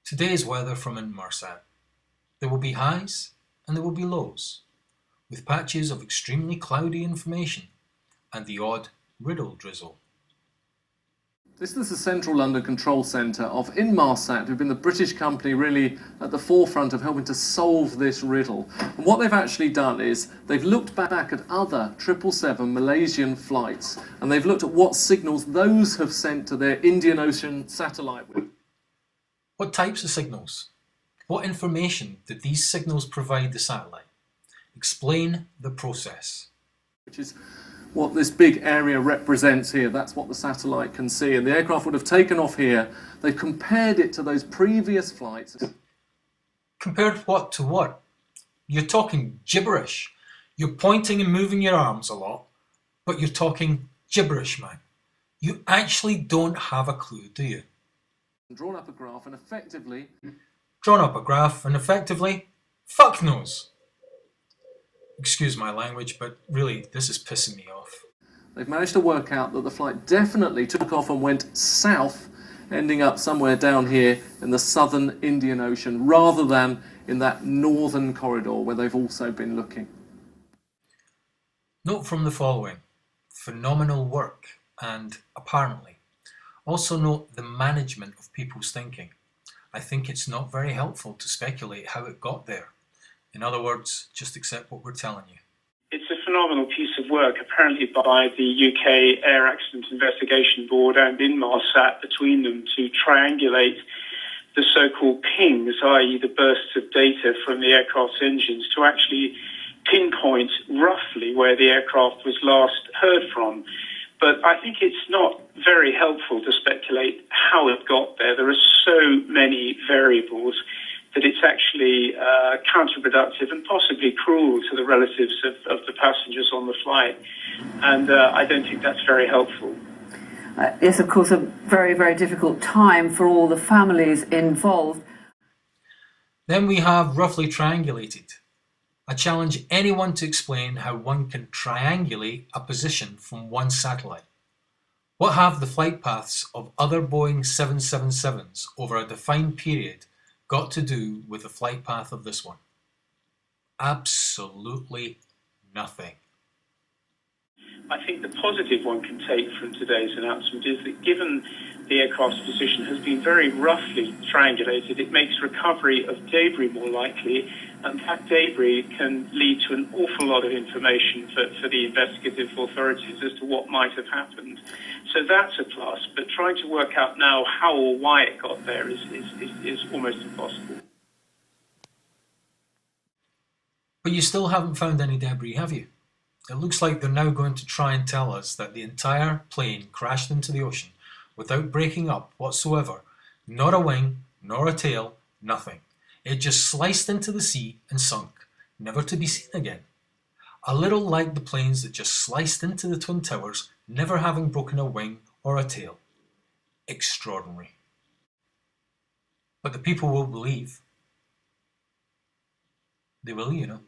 Today's weather from Inmarsat. There will be highs and there will be lows, with patches of extremely cloudy information and the odd riddle drizzle. This is the Central London Control Centre of Inmarsat, who've been the British company really at the forefront of helping to solve this riddle. And what they've actually done is they've looked back at other 777 Malaysian flights, and they've looked at what signals those have sent to their Indian Ocean satellite. What types of signals? What information did these signals provide the satellite? Explain the process. Which is what this big area represents here. That's what the satellite can see. And the aircraft would have taken off here. They've compared it to those previous flights. Compared what to what? You're talking gibberish. You're pointing and moving your arms a lot, but you're talking gibberish, man. You actually don't have a clue, do you? Drawn up a graph and effectively... Fuck knows. Excuse my language, but really, this is pissing me off. They've managed to work out that the flight definitely took off and went south, ending up somewhere down here in the southern Indian Ocean, rather than in that northern corridor where they've also been looking. Note from the following: phenomenal work, and apparently. Also note the management of people's thinking. I think it's not very helpful to speculate how it got there. In other words, just accept what we're telling you. It's a phenomenal piece of work, apparently by the UK Air Accident Investigation Board and Inmarsat between them to triangulate the so-called pings, i.e. the bursts of data from the aircraft's engines, to actually pinpoint roughly where the aircraft was last heard from. But I think it's not very helpful to speculate how it got there. There are so many variables that it's actually counterproductive and possibly cruel to the relatives of the passengers on the flight. And I don't think that's very helpful. It's, of course, a very, very difficult time for all the families involved. Then we have roughly triangulated. I challenge anyone to explain how one can triangulate a position from one satellite. What have the flight paths of other Boeing 777s over a defined period got to do with the flight path of this one? Absolutely nothing. I think the positive one can take from today's announcement is that given the aircraft's position has been very roughly triangulated, it makes recovery of debris more likely, and that debris can lead to an awful lot of information for the investigative authorities as to what might have happened. So that's a plus, but trying to work out now how or why it got there is almost impossible. But you still haven't found any debris, have you? It looks like they're now going to try and tell us that the entire plane crashed into the ocean without breaking up whatsoever. Not a wing, nor a tail, nothing. It just sliced into the sea and sunk, never to be seen again. A little like the planes that just sliced into the Twin Towers, never having broken a wing or a tail. Extraordinary. But the people will believe. They will, you know.